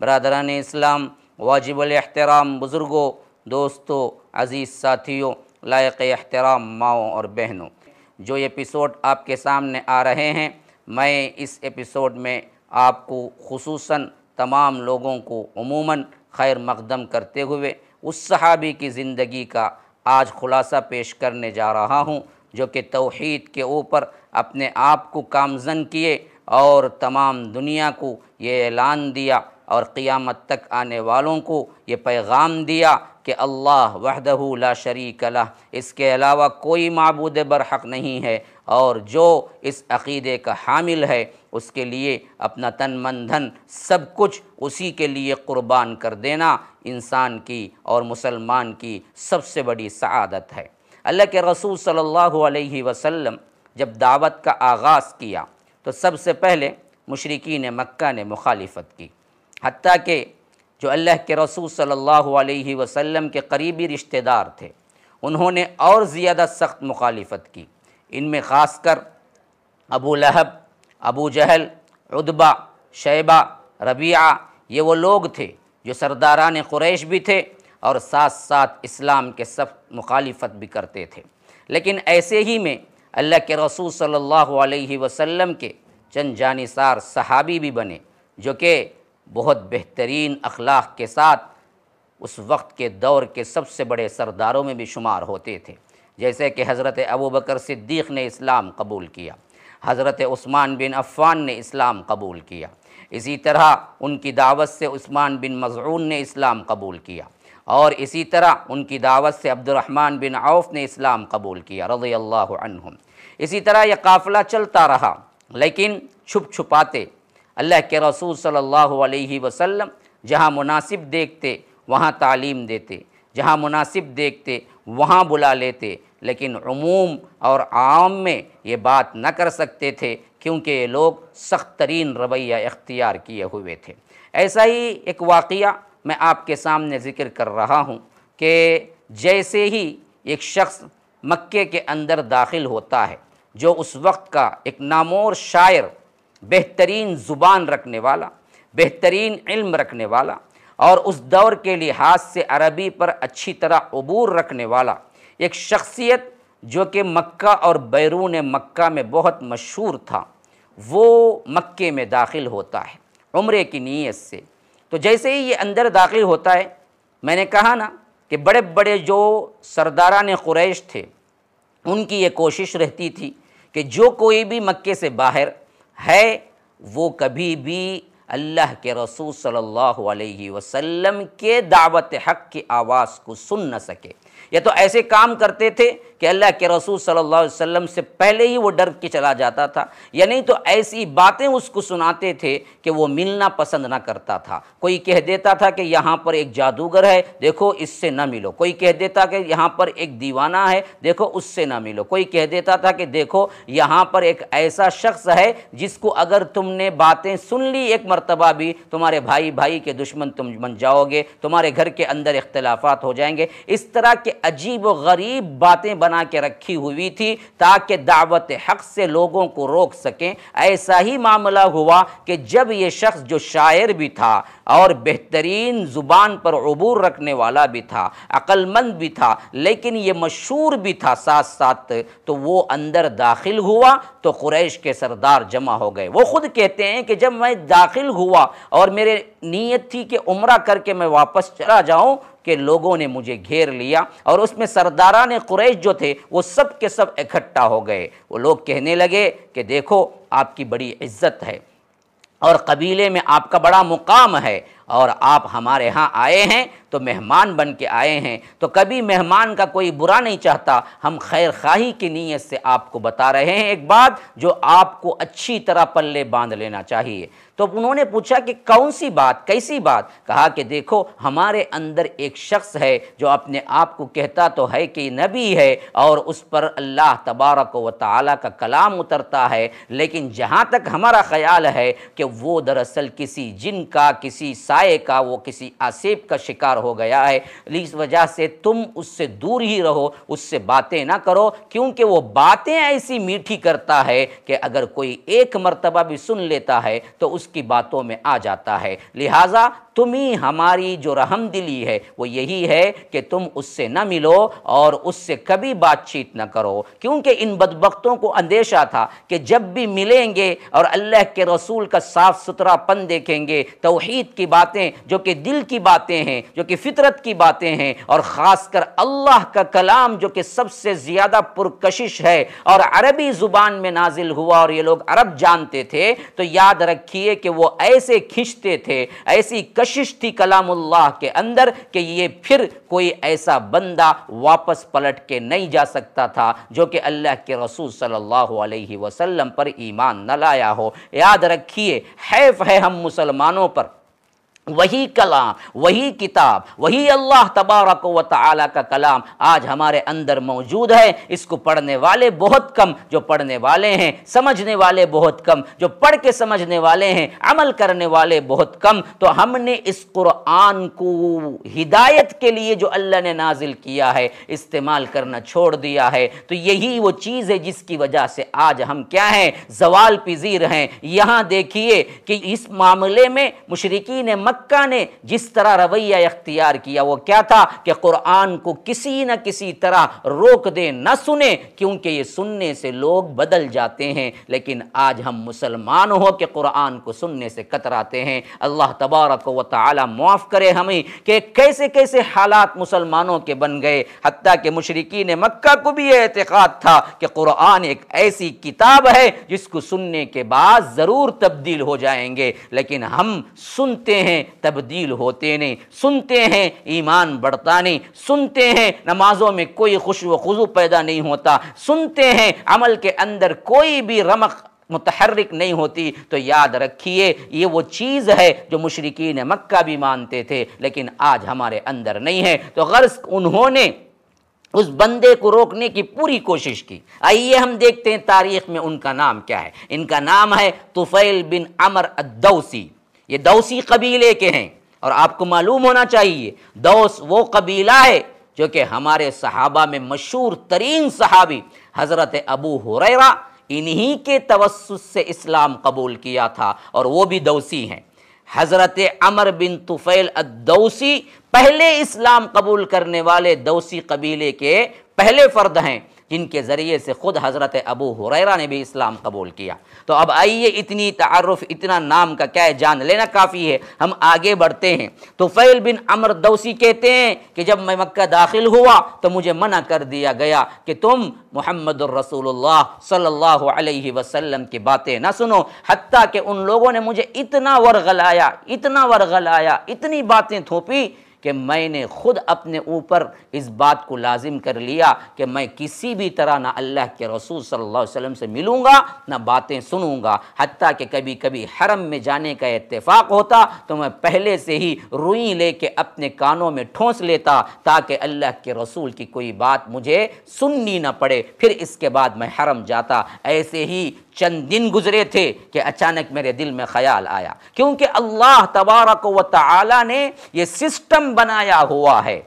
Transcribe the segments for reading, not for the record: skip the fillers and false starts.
برادران اسلام، واجب الاحترام بزرگوں، دوستوں، عزیز ساتھیوں، لائق احترام ماؤں اور بہنوں، جو ایپیسوڈ آپ کے سامنے آ رہے ہیں، میں اس ایپیسوڈ میں آپ کو خصوصاً تمام لوگوں کو عموماً خیر مقدم کرتے ہوئے اس صحابی کی زندگی کا آج خلاصہ پیش کرنے جا رہا ہوں جو کہ توحید کے اوپر اپنے آپ کو گامزن کیے اور تمام دنیا کو یہ اعلان دیا اور قیامت تک آنے والوں کو یہ پیغام دیا کہ اللہ وحدہ لا شریک لہ، اس کے علاوہ کوئی معبود برحق نہیں ہے، اور جو اس عقیدے کا حامل ہے اس کے لیے اپنا تن من دھن سب کچھ اسی کے لیے قربان کر دینا انسان کی اور مسلمان کی سب سے بڑی سعادت ہے۔ اللہ کے رسول صلی اللہ علیہ وسلم جب دعوت کا آغاز کیا تو سب سے پہلے مشرکین مکہ نے مخالفت کی، حتیٰ کہ جو اللہ کے رسول صلی اللہ علیہ وسلم کے قریبی رشتہ دار تھے انہوں نے اور زیادہ سخت مخالفت کی۔ ان میں خاص کر ابو لہب، ابو جہل، عتبہ، شیبہ، ربیعہ، یہ وہ لوگ تھے جو سرداران قریش بھی تھے اور ساتھ ساتھ اسلام کے سخت مخالفت بھی کرتے تھے۔ لیکن ایسے ہی میں اللہ کے رسول صلی اللہ علیہ وسلم کے چند جانثار صحابی بھی بنے جو کہ بہت بہترین اخلاق کے ساتھ اس وقت کے دور کے سب سے بڑے سرداروں میں بھی شمار ہوتے تھے، جیسے کہ حضرت ابوبکر صدیق نے اسلام قبول کیا، حضرت عثمان بن عفان نے اسلام قبول کیا، اسی طرح ان کی دعوت سے عثمان بن مظعون نے اسلام قبول کیا، اور اسی طرح ان کی دعوت سے عبد الرحمن بن عوف نے اسلام قبول کیا رضی اللہ عنہم۔ اسی طرح یہ قافلہ چلتا رہا، لیکن چھپ چھپاتے اللہ کے رسول صلی اللہ علیہ وسلم جہاں مناسب دیکھتے وہاں تعلیم دیتے، جہاں مناسب دیکھتے وہاں بلا لیتے، لیکن عموم اور عام میں یہ بات نہ کر سکتے تھے کیونکہ یہ لوگ سخت ترین رویہ اختیار کیے ہوئے تھے۔ ایسا ہی ایک واقعہ میں آپ کے سامنے ذکر کر رہا ہوں کہ جیسے ہی ایک شخص مکے کے اندر داخل ہوتا ہے جو اس وقت کا ایک نامور شاعر، بہترین زبان رکھنے والا، بہترین علم رکھنے والا اور اس دور کے لحاظ سے عربی پر اچھی طرح عبور رکھنے والا ایک شخصیت جو کہ مکہ اور بیرون مکہ میں بہت مشہور تھا، وہ مکے میں داخل ہوتا ہے عمرے کی نیت سے۔ تو جیسے ہی یہ اندر داخل ہوتا ہے، میں نے کہا نا کہ بڑے بڑے جو سرداران قریش تھے ان کی یہ کوشش رہتی تھی کہ جو کوئی بھی مکے سے باہر ہے وہ کبھی بھی اللہ کے رسول صلی اللہ علیہ وسلم کے دعوت حق کی آواز کو سن نہ سکے۔ یہ تو ایسے کام کرتے تھے کہ اللہ کے رسول صلی اللہ علیہ وسلم سے پہلے ہی وہ ڈر کے چلا جاتا تھا، یا نہیں تو ایسی باتیں اس کو سناتے تھے کہ وہ ملنا پسند نہ کرتا تھا۔ کوئی کہہ دیتا تھا کہ یہاں پر ایک جادوگر ہے، دیکھو اس سے نہ ملو، کوئی کہہ دیتا کہ یہاں پر ایک دیوانہ ہے، دیکھو اس سے نہ ملو، کوئی کہہ دیتا تھا کہ دیکھو یہاں پر ایک ایسا شخص ہے جس کو اگر تم نے باتیں سن لی ایک مرتبہ بھی تمہارے بھائی کے دشمن تم بن جاؤ گے، تمہارے گھر کے اندر اختلافات ہو جائیں گے۔ اس طرح کے عجیب و غریب باتیں بنا کے رکھی ہوئی تھی تاکہ دعوت حق سے لوگوں کو روک سکیں۔ ایسا ہی معاملہ ہوا کہ جب یہ شخص جو شاعر بھی تھا اور بہترین زبان پر عبور رکھنے والا بھی تھا، عقل مند بھی تھا، لیکن یہ مشہور بھی تھا ساتھ ساتھ، تو وہ اندر داخل ہوا تو قریش کے سردار جمع ہو گئے۔ وہ خود کہتے ہیں کہ جب میں داخل ہوا اور میرے نیت تھی کہ عمرہ کر کے میں واپس چلا جاؤں کہ لوگوں نے مجھے گھیر لیا، اور اس میں سرداران قریش جو تھے وہ سب کے سب اکٹھا ہو گئے۔ وہ لوگ کہنے لگے کہ دیکھو آپ کی بڑی عزت ہے اور قبیلے میں آپ کا بڑا مقام ہے، اور آپ ہمارے ہاں آئے ہیں تو مہمان بن کے آئے ہیں، تو کبھی مہمان کا کوئی برا نہیں چاہتا، ہم خیر خواہی کی نیت سے آپ کو بتا رہے ہیں ایک بات جو آپ کو اچھی طرح پلے باندھ لینا چاہیے۔ تو انہوں نے پوچھا کہ کون سی بات، کیسی بات؟ کہا کہ دیکھو ہمارے اندر ایک شخص ہے جو اپنے آپ کو کہتا تو ہے کہ نبی ہے اور اس پر اللہ تبارک و تعالیٰ کا کلام اترتا ہے، لیکن جہاں تک ہمارا خیال ہے کہ وہ دراصل کسی جن کا، کسی سائے کا، وہ کسی آسیب کا شکار ہو گیا ہے، اس وجہ سے تم اس سے دور ہی رہو، اس سے باتیں نہ کرو، کیونکہ وہ باتیں ایسی میٹھی کرتا ہے کہ اگر کوئی ایک مرتبہ بھی سن لیتا ہے تو اس اس کی باتوں میں آ جاتا ہے۔ لہٰذا تمہیں ہماری جو رحم دلی ہے وہ یہی ہے کہ تم اس سے نہ ملو اور اس سے کبھی بات چیت نہ کرو، کیونکہ ان بدبختوں کو اندیشہ تھا کہ جب بھی ملیں گے اور اللہ کے رسول کا صاف ستھرا پن دیکھیں گے، توحید کی باتیں جو کہ دل کی باتیں ہیں، جو کہ فطرت کی باتیں ہیں، اور خاص کر اللہ کا کلام جو کہ سب سے زیادہ پرکشش ہے اور عربی زبان میں نازل ہوا اور یہ لوگ عرب جانتے تھے، تو یاد رکھیے کہ وہ ایسے کھنچتے تھے، ایسی کشش تھی کلام اللہ کے اندر کہ یہ پھر کوئی ایسا بندہ واپس پلٹ کے نہیں جا سکتا تھا جو کہ اللہ کے رسول صلی اللہ علیہ وسلم پر ایمان نہ لایا ہو۔ یاد رکھیے، حیف ہے ہم مسلمانوں پر وہی کلام، وہی کتاب، وہی اللہ تبارک و تعالی کا کلام آج ہمارے اندر موجود ہے۔ اس کو پڑھنے والے بہت کم، جو پڑھنے والے ہیں سمجھنے والے بہت کم، جو پڑھ کے سمجھنے والے ہیں عمل کرنے والے بہت کم۔ تو ہم نے اس قرآن کو ہدایت کے لیے جو اللہ نے نازل کیا ہے استعمال کرنا چھوڑ دیا ہے۔ تو یہی وہ چیز ہے جس کی وجہ سے آج ہم کیا ہیں، زوال پذیر ہیں۔ یہاں دیکھیے کہ اس معاملے میں مشرکین مکہ نے جس طرح رویہ اختیار کیا وہ کیا تھا کہ قرآن کو کسی نہ کسی طرح روک دیں، نہ سنیں، کیونکہ یہ سننے سے لوگ بدل جاتے ہیں۔ لیکن آج ہم مسلمان ہو کہ قرآن کو سننے سے کتراتے ہیں۔ اللہ تبارک و تعالی معاف کرے ہمیں کہ کیسے کیسے حالات مسلمانوں کے بن گئے، حتیٰ کہ مشرکین مکہ کو بھی یہ اعتقاد تھا کہ قرآن ایک ایسی کتاب ہے جس کو سننے کے بعد ضرور تبدیل ہو جائیں گے، لیکن ہم سنتے ہیں تبدیل ہوتے نہیں، سنتے ہیں ایمان بڑھتا نہیں، سنتے ہیں نمازوں میں کوئی خشوع و خضوع پیدا نہیں ہوتا، سنتے ہیں عمل کے اندر کوئی بھی رمق متحرک نہیں ہوتی۔ تو یاد رکھیے یہ وہ چیز ہے جو مشرکین مکہ بھی مانتے تھے لیکن آج ہمارے اندر نہیں ہے۔ تو غرض انہوں نے اس بندے کو روکنے کی پوری کوشش کی۔ آئیے ہم دیکھتے ہیں تاریخ میں ان کا نام کیا ہے۔ ان کا نام ہے طفیل بن عمر الدوسی۔ یہ دوسی قبیلے کے ہیں، اور آپ کو معلوم ہونا چاہیے دوس وہ قبیلہ ہے جو کہ ہمارے صحابہ میں مشہور ترین صحابی حضرت ابو ہریرہ انہی کے توسط سے اسلام قبول کیا تھا، اور وہ بھی دوسی ہیں۔ حضرت عمر بن طفیل الدوسی پہلے اسلام قبول کرنے والے دوسی قبیلے کے پہلے فرد ہیں، جن کے ذریعے سے خود حضرت ابو ہریرہ نے بھی اسلام قبول کیا۔ تو اب آئیے اتنی تعارف، اتنا نام کا کیا ہے، جان لینا کافی ہے، ہم آگے بڑھتے ہیں۔ طفیل بن عمر دوسی کہتے ہیں کہ جب میں مکہ داخل ہوا تو مجھے منع کر دیا گیا کہ تم محمد الرسول اللہ صلی اللہ علیہ وسلم کی باتیں نہ سنو، حتیٰ کہ ان لوگوں نے مجھے اتنا ورغلایا، اتنی باتیں تھوپی کہ میں نے خود اپنے اوپر اس بات کو لازم کر لیا کہ میں کسی بھی طرح نہ اللہ کے رسول صلی اللہ علیہ وسلم سے ملوں گا نہ باتیں سنوں گا، حتیٰ کہ کبھی کبھی حرم میں جانے کا اتفاق ہوتا تو میں پہلے سے ہی روئی لے کے اپنے کانوں میں ٹھونس لیتا تاکہ اللہ کے رسول کی کوئی بات مجھے سننی نہ پڑے، پھر اس کے بعد میں حرم جاتا۔ ایسے ہی چند دن گزرے تھے کہ اچانک میرے دل میں خیال آیا، کیونکہ اللہ تبارک و تعالی نے یہ سسٹم بنایا ہوا ہے،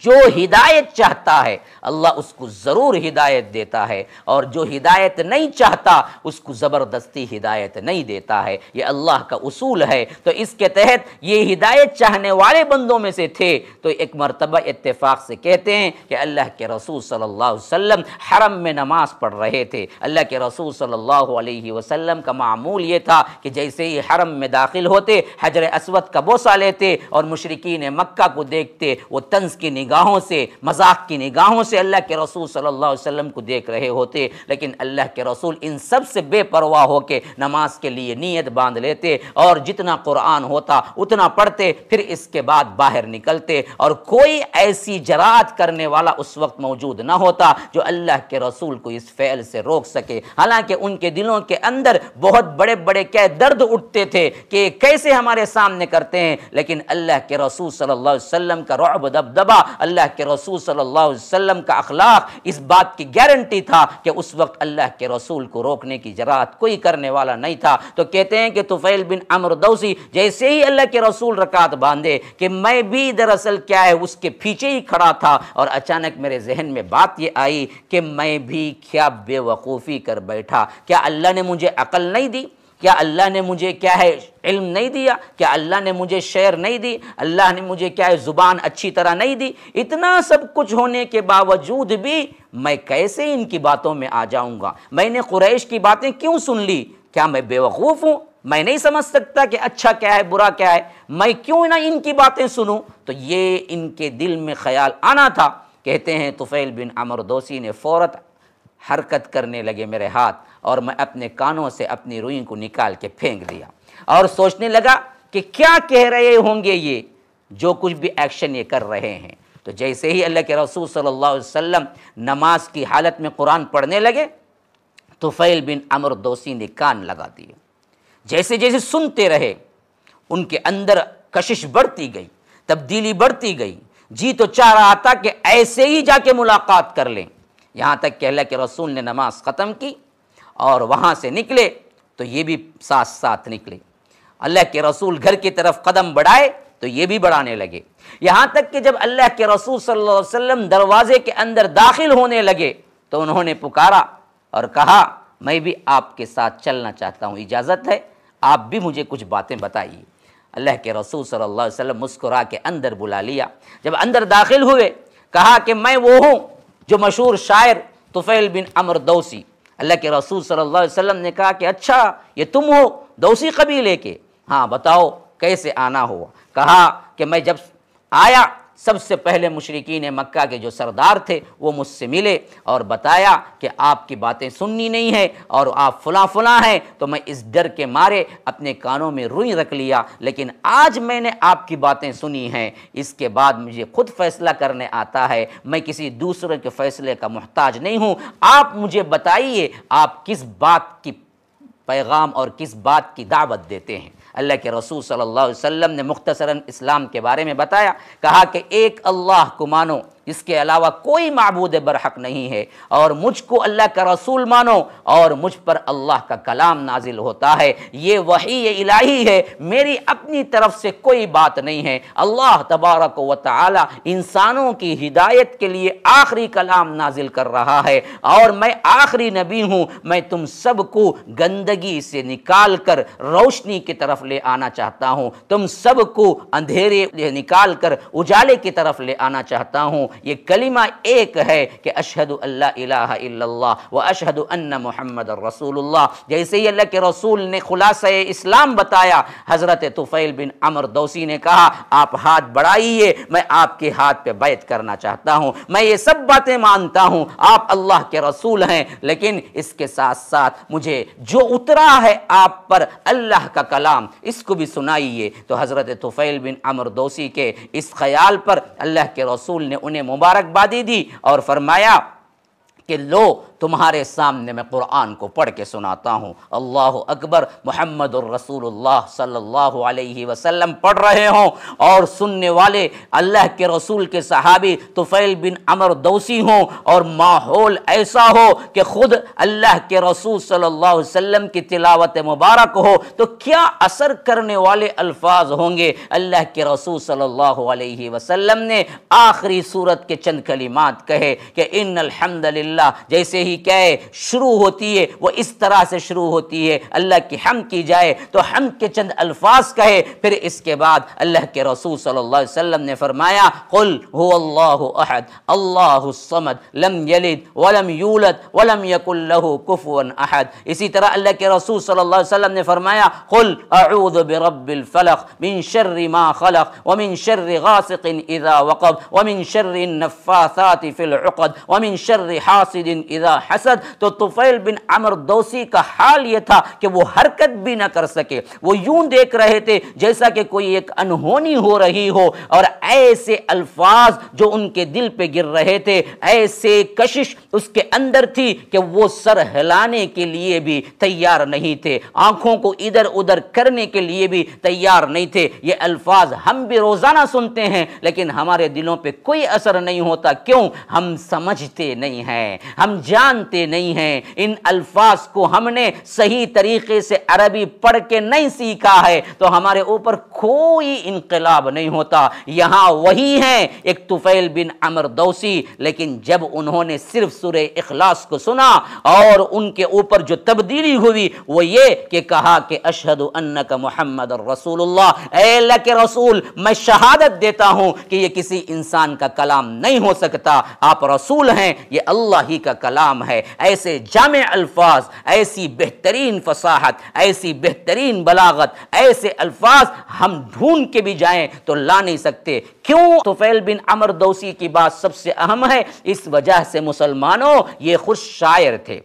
جو ہدایت چاہتا ہے اللہ اس کو ضرور ہدایت دیتا ہے، اور جو ہدایت نہیں چاہتا اس کو زبردستی ہدایت نہیں دیتا ہے۔ یہ اللہ کا اصول ہے۔ تو اس کے تحت یہ ہدایت چاہنے والے بندوں میں سے تھے، تو ایک مرتبہ اتفاق سے کہتے ہیں کہ اللہ کے رسول صلی اللہ علیہ وسلم حرم میں نماز پڑھ رہے تھے۔ اللہ کے رسول صلی اللہ علیہ وسلم کا معمول یہ تھا کہ جیسے ہی حرم میں داخل ہوتے حجر اسود کا بوسہ لیتے اور مشرکین مکہ کو دیکھتے، وہ طنز کی نگاہوں سے، مذاق کی نگاہوں سے اللہ کے رسول صلی اللہ علیہ وسلم کو دیکھ رہے ہوتے، لیکن اللہ کے رسول ان سب سے بے پرواہ ہو کے نماز کے لیے نیت باندھ لیتے اور جتنا قرآن ہوتا اتنا پڑھتے، پھر اس کے بعد باہر نکلتے، اور کوئی ایسی جرات کرنے والا اس وقت موجود نہ ہوتا جو اللہ کے رسول کو اس فعل سے روک سکے۔ حالانکہ ان کے دلوں کے اندر بہت بڑے بڑے کیا درد اٹھتے تھے کہ کیسے ہمارے سامنے کرتے ہیں، لیکن اللہ کے رسول صلی اللہ علیہ وسلم کا رعب دبدبہ، اللہ کے رسول صلی اللہ علیہ وسلم کا اخلاق اس بات کی گارنٹی تھا کہ اس وقت اللہ کے رسول کو روکنے کی جرات کوئی کرنے والا نہیں تھا۔ تو کہتے ہیں کہ طفیل بن عمر دوسی جیسے ہی اللہ کے رسول رکعت باندھے کہ میں بھی دراصل کیا ہے اس کے پیچھے ہی کھڑا تھا، اور اچانک میرے ذہن میں بات یہ آئی کہ میں بھی کیا بے وقوفی کر بیٹھا، کیا اللہ نے مجھے عقل نہیں دی؟ کیا اللہ نے مجھے کیا ہے علم نہیں دیا؟ کیا اللہ نے مجھے شعر نہیں دی؟ اللہ نے مجھے کیا ہے زبان اچھی طرح نہیں دی؟ اتنا سب کچھ ہونے کے باوجود بھی میں کیسے ان کی باتوں میں آ جاؤں گا؟ میں نے قریش کی باتیں کیوں سن لی؟ کیا میں بے وقوف ہوں؟ میں نہیں سمجھ سکتا کہ اچھا کیا ہے برا کیا ہے؟ میں کیوں نہ ان کی باتیں سنوں؟ تو یہ ان کے دل میں خیال آنا تھا۔ کہتے ہیں طفیل بن عمرو دوسی نے فوراً حرکت کرنے لگے میرے ہاتھ، اور میں اپنے کانوں سے اپنی روئی کو نکال کے پھینک دیا اور سوچنے لگا کہ کیا کہہ رہے ہوں گے یہ، جو کچھ بھی ایکشن یہ کر رہے ہیں۔ تو جیسے ہی اللہ کے رسول صلی اللہ علیہ وسلم نماز کی حالت میں قرآن پڑھنے لگے، طفیل بن عمرو دوسی نے کان لگا دیے۔ جیسے جیسے سنتے رہے، ان کے اندر کشش بڑھتی گئی، تبدیلی بڑھتی گئی، جی تو چاہ رہا تھا کہ ایسے ہی جا کے ملاقات کر لیں۔ یہاں تک کہ اللہ کے رسول نے نماز ختم کی اور وہاں سے نکلے تو یہ بھی ساتھ ساتھ نکلے۔ اللہ کے رسول گھر کی طرف قدم بڑھائے تو یہ بھی بڑھانے لگے، یہاں تک کہ جب اللہ کے رسول صلی اللہ علیہ وسلم دروازے کے اندر داخل ہونے لگے تو انہوں نے پکارا اور کہا میں بھی آپ کے ساتھ چلنا چاہتا ہوں، اجازت ہے؟ آپ بھی مجھے کچھ باتیں بتائیے۔ اللہ کے رسول صلی اللہ علیہ وسلم مسکرا کے اندر بلا لیا۔ جب اندر داخل ہوئے کہا کہ میں وہ ہوں جو مشہور شاعر طفیل بن عمرو دوسی۔ اللہ کے رسول صلی اللہ علیہ وسلم نے کہا کہ اچھا یہ تم ہو دوسی قبیلے کے؟ ہاں بتاؤ کیسے آنا ہوا؟ کہا کہ میں جب آیا سب سے پہلے مشرکین مکہ کے جو سردار تھے وہ مجھ سے ملے اور بتایا کہ آپ کی باتیں سننی نہیں ہے اور آپ فلاں فلاں ہیں، تو میں اس ڈر کے مارے اپنے کانوں میں روئی رکھ لیا، لیکن آج میں نے آپ کی باتیں سنی ہیں، اس کے بعد مجھے خود فیصلہ کرنے آتا ہے، میں کسی دوسرے کے فیصلے کا محتاج نہیں ہوں۔ آپ مجھے بتائیے آپ کس بات کی پیغام اور کس بات کی دعوت دیتے ہیں؟ اللہ کے رسول صلی اللہ علیہ وسلم نے مختصراً اسلام کے بارے میں بتایا، کہا کہ ایک اللہ کو مانو، اس کے علاوہ کوئی معبود برحق نہیں ہے، اور مجھ کو اللہ کا رسول مانو، اور مجھ پر اللہ کا کلام نازل ہوتا ہے، یہ وحی الہی ہے، میری اپنی طرف سے کوئی بات نہیں ہے۔ اللہ تبارک و تعالی انسانوں کی ہدایت کے لیے آخری کلام نازل کر رہا ہے، اور میں آخری نبی ہوں، میں تم سب کو گندگی سے نکال کر روشنی کی طرف لے آنا چاہتا ہوں، تم سب کو اندھیرے نکال کر اجالے کی طرف لے آنا چاہتا ہوں۔ یہ کلمہ ایک ہے کہ اشہد ان لا الہ الا اللہ و اشہد ان محمد رسول اللہ۔ جیسے ہی اللہ کے رسول نے خلاصہ اسلام بتایا، حضرت طفیل بن عمرو دوسی نے کہا آپ ہاتھ بڑھائیے، میں آپ کے ہاتھ پہ بیعت کرنا چاہتا ہوں، میں یہ سب باتیں مانتا ہوں، آپ اللہ کے رسول ہیں، لیکن اس کے ساتھ ساتھ مجھے جو اترا ہے آپ پر اللہ کا کلام اس کو بھی سنائیے۔ تو حضرت طفیل بن عمرو دوسی کے اس خیال پر اللہ کے رسول نے انہیں مبارکبادی دی اور فرمایا کہ لو تمہارے سامنے میں قرآن کو پڑھ کے سناتا ہوں۔ اللہ اکبر، محمد الرسول اللہ صلی اللہ علیہ وسلم پڑھ رہے ہوں اور سننے والے اللہ کے رسول کے صحابی طفیل بن عمرو دوسی ہوں، اور ماحول ایسا ہو کہ خود اللہ کے رسول صلی اللہ علیہ وسلم کی تلاوت مبارک ہو تو کیا اثر کرنے والے الفاظ ہوں گے۔ اللہ کے رسول صلی اللہ علیہ وسلم نے آخری سورت کے چند کلمات کہے کہ ان الحمدللہ، جیسے ہی کیا ہے شروع ہوتی ہے وہ اس طرح سے شروع ہوتی ہے، اللہ کی حمد کی جائے تو حمد کے چند الفاظ کہے، پھر اس کے بعد اللہ کے رسول صلی اللہ علیہ وسلم نے فرمایا قل هو اللہ احد اللہ الصمد لم یلد ولم یولد ولم یکن له کفوا احد۔ اسی طرح اللہ کے رسول صلی اللہ علیہ وسلم نے فرمایا قل اعوذ برب الفلق من شر ما خلق ومن شر غاسق اذا وقب ومن شر النفاثات في العقد ومن شر حاسد اذا حسد۔ تو طفیل بن عمرو دوسی کا حال یہ تھا کہ وہ حرکت بھی نہ کر سکے، وہ یوں دیکھ رہے تھے جیسا کہ کوئی ایک انہونی ہو رہی ہو، اور ایسے الفاظ جو ان کے دل پہ گر رہے تھے، ایسے کشش اس کے اندر تھی کہ وہ سر ہلانے کے لیے بھی تیار نہیں تھے، آنکھوں کو ادھر ادھر کرنے کے لیے بھی تیار نہیں تھے۔ یہ الفاظ ہم بھی روزانہ سنتے ہیں لیکن ہمارے دلوں پہ کوئی اثر نہیں ہوتا، کیوں؟ ہم سمجھتے نہیں ہیں۔ ہیں، ہم جانتے نہیں ہیں، ان الفاظ کو ہم نے صحیح طریقے سے عربی پڑھ کے نہیں سیکھا ہے تو ہمارے اوپر کوئی انقلاب نہیں ہوتا۔ یہاں وہی ہیں ایک طفیل بن عمرو دوسی، لیکن جب انہوں نے صرف سورہ اخلاص کو سنا اور ان کے اوپر جو تبدیلی ہوئی وہ یہ کہ کہا کہ اشہد انک محمد رسول اللہ، اے اللہ کے رسول میں شہادت دیتا ہوں کہ یہ کسی انسان کا کلام نہیں ہو سکتا، آپ رسول ہیں، یہ اللہ ہی کا کلام ہے۔ ایسے جامع الفاظ، ایسی بہترین فصاحت، ایسی بہترین بلاغت، ایسے الفاظ ہم ڈھونڈ کے بھی جائیں تو لا نہیں سکتے۔ کیوں طفیل بن عمرو دوسی کی بات سب سے اہم ہے؟ اس وجہ سے مسلمانوں یہ خود شاعر تھے،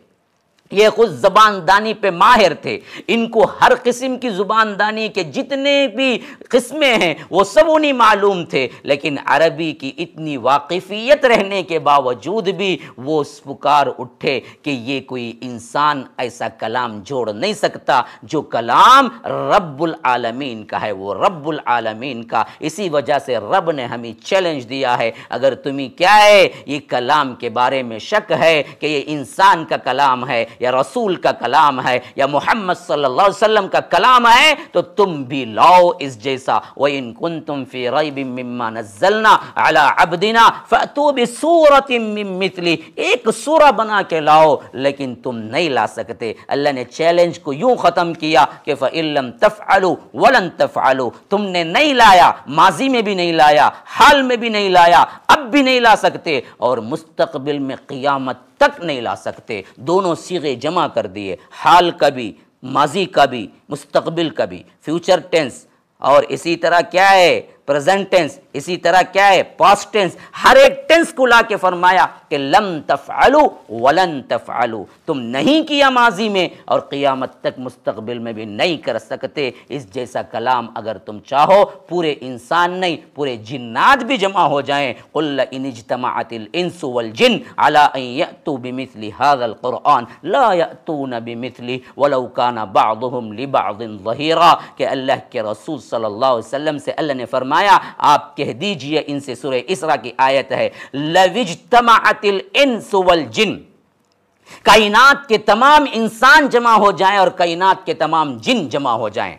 یہ خود زبان دانی پہ ماہر تھے، ان کو ہر قسم کی زبان دانی کے جتنے بھی قسمیں ہیں وہ سب انہیں معلوم تھے، لیکن عربی کی اتنی واقفیت رہنے کے باوجود بھی وہ پکار اٹھے کہ یہ کوئی انسان ایسا کلام جوڑ نہیں سکتا جو کلام رب العالمین کا ہے، وہ رب العالمین کا۔ اسی وجہ سے رب نے ہمیں چیلنج دیا ہے، اگر تمہیں کیا ہے یہ کلام کے بارے میں شک ہے کہ یہ انسان کا کلام ہے یا رسول کا کلام ہے یا محمد صلی اللہ علیہ وسلم کا کلام ہے تو تم بھی لاؤ اس جیسا۔ وَإِن كُنتُمْ فِي رَيْبٍ مِّمَّا نَزَّلْنَا عَلَىٰ عَبْدِنَا فَأْتُوا بِسُورَةٍ مِّن مِّثْلِهِ، ایک سورہ بنا کے لاؤ، لیکن تم نہیں لا سکتے۔ اللہ نے چیلنج کو یوں ختم کیا کہ فَإِن لَّمْ تَفْعَلُوا وَلَن تَفْعَلُوا، تم نے نہیں لایا، ماضی میں بھی نہیں لایا، حال میں بھی نہیں لایا، اب بھی نہیں لا سکتے اور مستقبل میں قیامت تک نہیں لا سکتے۔ دونوں صیغے جمع کر دیے، حال کا بھی، ماضی کا بھی، مستقبل کا بھی، فیوچر ٹینس، اور اسی طرح کیا ہے پریزنٹ ٹینس، اسی طرح کیا ہے پاسٹ ٹینس، ہر ایک ٹینس کو لا کے فرمایا کہ لم تفعلوا ولن تفعلوا، تم نہیں کیا ماضی میں اور قیامت تک مستقبل میں بھی نہیں کر سکتے۔ اس جیسا کلام اگر تم چاہو پورے انسان نہیں پورے جنات بھی جمع ہو جائیں، قل ان اجتمعت الانس والجن على ان يأتوا بمثل هذا القرآن لا يأتون بمثله ولو كان بعضهم لبعض ظهيرا، کہ اللہ کے رسول صلی اللہ علیہ وسلم سے اللہ نے فرمایا آپ کہہ دیجئے ان سے، سورہ اسراء کی آیت ہے لَوِ اجْتَمَعَتِ الْإِنسُ وَالْجِنُّ، کائنات کے تمام انسان جمع ہو جائیں اور کائنات کے تمام جن جمع ہو جائیں،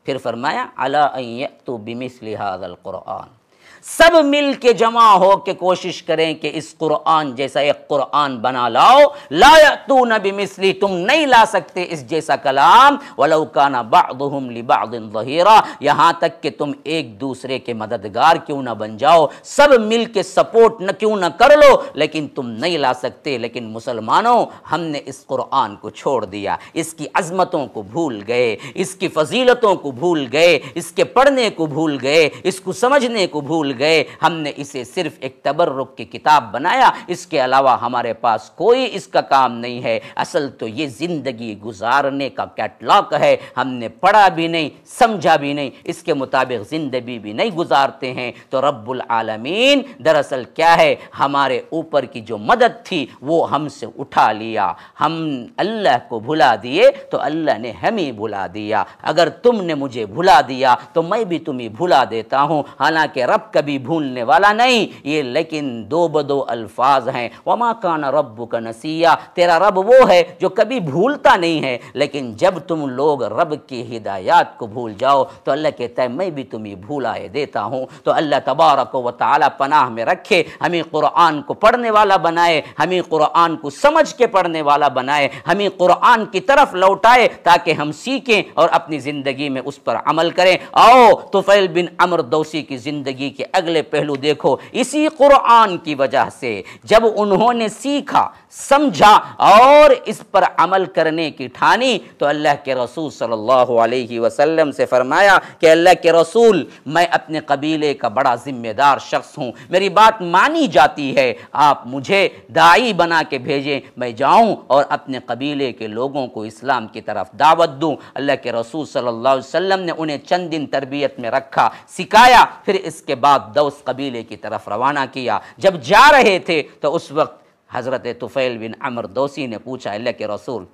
پھر فرمایا عَلَىٰ أَن يَأْتُوا بِمِثْلِ هَذَا الْقُرْآنِ، سب مل کے جمع ہو کے کوشش کریں کہ اس قرآن جیسا ایک قرآن بنا لاؤ، لا یأتون بمثلی، تم نہیں لا سکتے اس جیسا کلام، ولو کان بعضهم لبعض ظہیرا، یہاں تک کہ تم ایک دوسرے کے مددگار کیوں نہ بن جاؤ، سب مل کے سپورٹ نہ کیوں نہ کر لو، لیکن تم نہیں لا سکتے۔ لیکن مسلمانوں ہم نے اس قرآن کو چھوڑ دیا، اس کی عظمتوں کو بھول گئے، اس کی فضیلتوں کو بھول گئے، اس کے پڑھنے کو بھول گئے، اس کو سمجھنے کو بھول گئے، ہم نے اسے صرف ایک تبرک کی کتاب بنایا، اس کے علاوہ ہمارے پاس کوئی اس کا کام نہیں ہے۔ اصل تو یہ زندگی گزارنے کا کیٹلاگ ہے، ہم نے پڑھا بھی نہیں، سمجھا بھی نہیں، اس کے مطابق زندگی بھی نہیں گزارتے ہیں، تو رب العالمین دراصل کیا ہے، ہمارے اوپر کی جو مدد تھی وہ ہم سے اٹھا لیا، ہم اللہ کو بھلا دیے تو اللہ نے ہمیں بھلا دیا، اگر تم نے مجھے بھلا دیا تو میں بھی تمہیں بھلا دیتا ہوں، حالانکہ رب کبھی بھولنے والا نہیں، یہ لیکن دو بدو الفاظ ہیں، وما کان ربک نسیا، تیرا رب وہ ہے جو کبھی بھولتا نہیں ہے، لیکن جب تم لوگ رب کی ہدایات کو بھول جاؤ تو اللہ کہتا ہے میں بھی تمہیں بھولائے دیتا ہوں۔ تو اللہ تبارک و تعالی پناہ میں رکھے، ہمیں قرآن کو پڑھنے والا بنائے، ہمیں قرآن کو سمجھ کے پڑھنے والا بنائے، ہمیں قرآن کی طرف لوٹائے تاکہ ہم سیکھیں اور اپنی زندگی میں اس پر عمل کریں۔ آؤ طفیل بن عمرو دوسی کی زندگی کے اگلے پہلو دیکھو، اسی قرآن کی وجہ سے جب انہوں نے سیکھا، سمجھا اور اس پر عمل کرنے کی ٹھانی تو اللہ کے رسول صلی اللہ علیہ وسلم سے فرمایا کہ اللہ کے رسول میں اپنے قبیلے کا بڑا ذمہ دار شخص ہوں، میری بات مانی جاتی ہے، آپ مجھے داعی بنا کے بھیجیں، میں جاؤں اور اپنے قبیلے کے لوگوں کو اسلام کی طرف دعوت دوں۔ اللہ کے رسول صلی اللہ علیہ وسلم نے انہیں چند دن تربیت میں رکھا، سکھایا، پھر اس کے بعد دوس قبیلے کی طرف روانہ کیا۔ جب جا رہے تھے تو اس وقت حضرت طفیل بن عمرو دوسی نے پوچھا اللہ کے رسول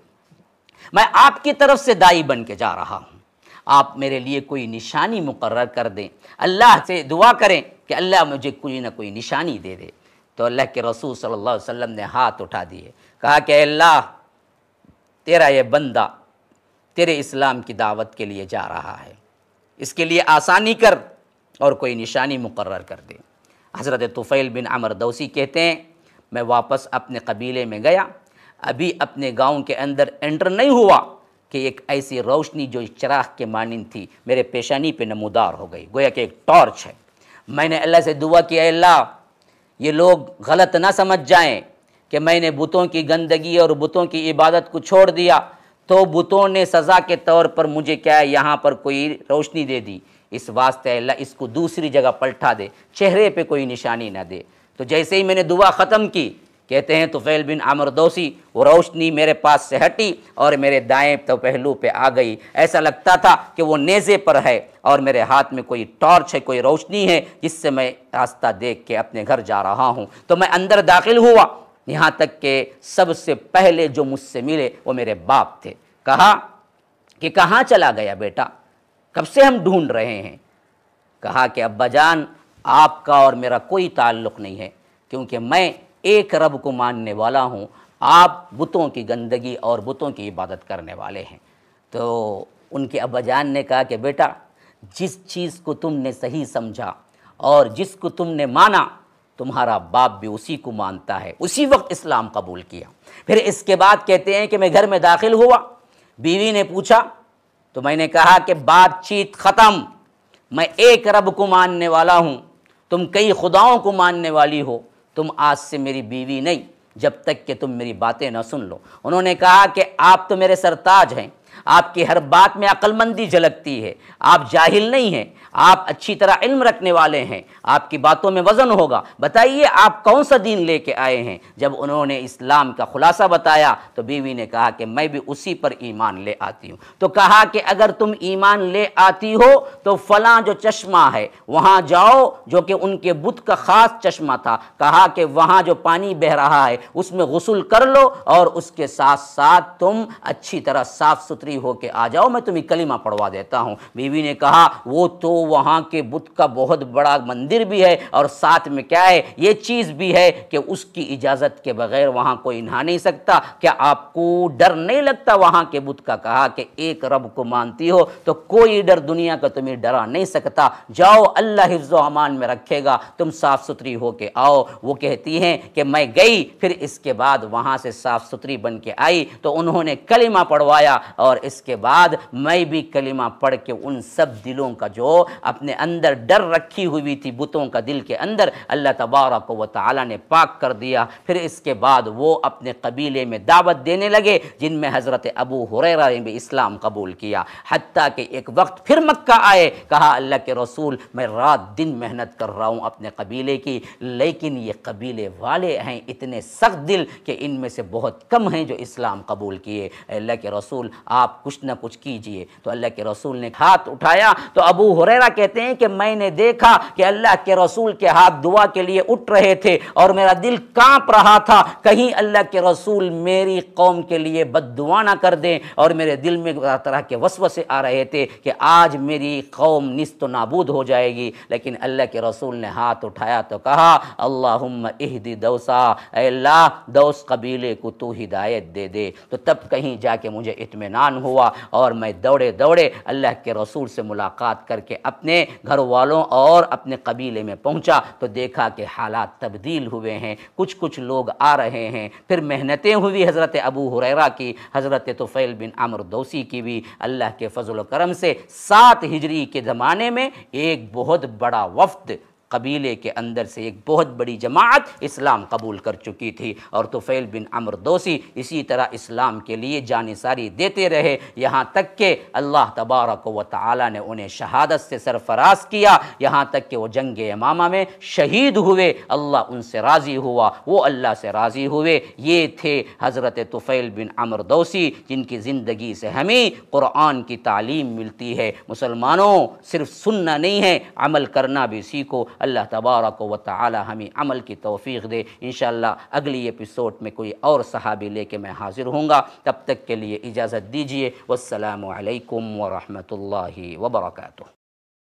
میں آپ کی طرف سے داعی بن کے جا رہا ہوں، آپ میرے لیے کوئی نشانی مقرر کر دیں، اللہ سے دعا کریں کہ اللہ مجھے کوئی نہ کوئی نشانی دے دے۔ تو اللہ کے رسول صلی اللہ علیہ وسلم نے ہاتھ اٹھا دیے، کہا کہ اے اللہ تیرا یہ بندہ تیرے اسلام کی دعوت کے لیے جا رہا ہے، اس کے لیے آسانی کر اور کوئی نشانی مقرر کر دے۔ حضرت طفیل بن عمرو دوسی کہتے ہیں میں واپس اپنے قبیلے میں گیا، ابھی اپنے گاؤں کے اندر انٹر نہیں ہوا کہ ایک ایسی روشنی جو چراغ کے مانند تھی میرے پیشانی پہ نمودار ہو گئی، گویا کہ ایک ٹارچ ہے۔ میں نے اللہ سے دعا کی اے اللہ یہ لوگ غلط نہ سمجھ جائیں کہ میں نے بتوں کی گندگی اور بتوں کی عبادت کو چھوڑ دیا تو بتوں نے سزا کے طور پر مجھے کیا ہے یہاں پر کوئی روشنی دے دی، اس واسطے اللہ اس کو دوسری جگہ پلٹا دے، چہرے پہ کوئی نشانی نہ دے۔ تو جیسے ہی میں نے دعا ختم کی، کہتے ہیں طفیل بن عمرو دوسی، وہ روشنی میرے پاس سے ہٹی اور میرے دائیں تو پہلو پہ آ گئی، ایسا لگتا تھا کہ وہ نیزے پر ہے اور میرے ہاتھ میں کوئی ٹارچ ہے، کوئی روشنی ہے جس سے میں راستہ دیکھ کے اپنے گھر جا رہا ہوں۔ تو میں اندر داخل ہوا، یہاں تک کہ سب سے پہلے جو مجھ سے ملے وہ میرے باپ تھے۔ کہا کہ کہاں چلا گیا بیٹا، کب سے ہم ڈھونڈ رہے ہیں؟ کہا کہ ابا جان آپ کا اور میرا کوئی تعلق نہیں ہے، کیونکہ میں ایک رب کو ماننے والا ہوں، آپ بتوں کی گندگی اور بتوں کی عبادت کرنے والے ہیں۔ تو ان کے ابا جان نے کہا کہ بیٹا جس چیز کو تم نے صحیح سمجھا اور جس کو تم نے مانا تمہارا باپ بھی اسی کو مانتا ہے، اسی وقت اسلام قبول کیا۔ پھر اس کے بعد کہتے ہیں کہ میں گھر میں داخل ہوا، بیوی نے پوچھا تو میں نے کہا کہ بات چیت ختم، میں ایک رب کو ماننے والا ہوں، تم کئی خداؤں کو ماننے والی ہو، تم آج سے میری بیوی نہیں جب تک کہ تم میری باتیں نہ سن لو۔ انہوں نے کہا کہ آپ تو میرے سرتاج ہیں، آپ کی ہر بات میں عقل مندی جھلکتی ہے، آپ جاہل نہیں ہیں، آپ اچھی طرح علم رکھنے والے ہیں، آپ کی باتوں میں وزن ہوگا، بتائیے آپ کون سا دین لے کے آئے ہیں؟ جب انہوں نے اسلام کا خلاصہ بتایا تو بیوی نے کہا کہ میں بھی اسی پر ایمان لے آتی ہوں۔ تو کہا کہ اگر تم ایمان لے آتی ہو تو فلاں جو چشمہ ہے وہاں جاؤ، جو کہ ان کے بت کا خاص چشمہ تھا، کہا کہ وہاں جو پانی بہ رہا ہے اس میں غسل کر لو اور اس کے ساتھ ساتھ تم اچھی طرح صاف ستھری ہو کے آ جاؤ، میں تمہیں کلمہ پڑھوا دیتا ہوں۔ بیوی نے کہا وہ تو وہاں کے بت کا بہت بڑا مندر بھی ہے اور ساتھ میں کیا ہے یہ چیز بھی ہے کہ اس کی اجازت کے بغیر وہاں کوئی نہا نہیں سکتا، کیا آپ کو ڈر نہیں لگتا وہاں کے بت کا؟ کہا کہ ایک رب کو مانتی ہو تو کوئی ڈر دنیا کا تمہیں ڈرا نہیں سکتا، جاؤ اللہ حفظ و امان میں رکھے گا، تم صاف ستھری ہو کے آؤ۔ وہ کہتی ہیں کہ میں گئی، پھر اس کے بعد وہاں سے صاف ستھری بن کے آئی تو انہوں نے کلمہ پڑھوایا اور اس کے بعد میں بھی کلمہ پڑھ کے ان سب دلوں کا جو اپنے اندر ڈر رکھی ہوئی تھی بتوں کا دل کے اندر، اللہ تبارک و تعالی نے پاک کر دیا۔ پھر اس کے بعد وہ اپنے قبیلے میں دعوت دینے لگے جن میں حضرت ابو ہریرہ نے بھی اسلام قبول کیا، حتیٰ کہ ایک وقت پھر مکہ آئے، کہا اللہ کے رسول میں رات دن محنت کر رہا ہوں اپنے قبیلے کی، لیکن یہ قبیلے والے ہیں اتنے سخت دل کہ ان میں سے بہت کم ہیں جو اسلام قبول کیے، اللہ کے رسول آپ کچھ نہ کچھ کیجئے۔ تو اللہ کے رسول نے ہاتھ اٹھایا تو ابو ہریرہ کہتے ہیں کہ میں نے دیکھا کہ اللہ کے رسول کے ہاتھ دعا کے لیے اٹھ رہے تھے اور میرا دل کانپ رہا تھا، کہیں اللہ کے رسول میری قوم کے لیے بد دعا نہ کر دیں، اور میرے دل میں طرح طرح کے وسوسے آ رہے تھے کہ آج میری قوم نیست و نابود ہو جائے گی، لیکن اللہ کے رسول نے ہاتھ اٹھایا تو کہا اللہم اہدی دوسا، اے اللہ دوس قبیلے کو تو ہدایت دے دے۔ تو تب کہیں جا کے مجھے اطمینان ہوا اور میں دوڑے دوڑے اللہ کے رسول سے ملاقات کر کے اپنے گھر والوں اور اپنے قبیلے میں پہنچا تو دیکھا کہ حالات تبدیل ہوئے ہیں، کچھ لوگ آ رہے ہیں۔ پھر محنتیں ہوئی حضرت ابو ہریرہ کی، حضرت طفیل بن عمرو دوسی کی بھی، اللہ کے فضل و کرم سے 7 ہجری کے زمانے میں ایک بہت بڑا وفد قبیلے کے اندر سے ایک بہت بڑی جماعت اسلام قبول کر چکی تھی، اور طفیل بن عمرو دوسی اسی طرح اسلام کے لیے جان ساری دیتے رہے، یہاں تک کہ اللہ تبارک و تعالی نے انہیں شہادت سے سرفراز کیا، یہاں تک کہ وہ جنگ یمامہ میں شہید ہوئے، اللہ ان سے راضی ہوا، وہ اللہ سے راضی ہوئے۔ یہ تھے حضرت طفیل بن عمرو دوسی جن کی زندگی سے ہمیں قرآن کی تعلیم ملتی ہے۔ مسلمانوں صرف سننا نہیں ہے، عمل کرنا بھی سیکھو۔ اللہ تبارک و تعالی ہمیں عمل کی توفیق دے۔ انشاءاللہ اگلی ایپیسوڈ میں کوئی اور صحابی لے کے میں حاضر ہوں گا، تب تک کے لیے اجازت دیجیے، والسلام علیکم ورحمۃ اللہ وبرکاتہ۔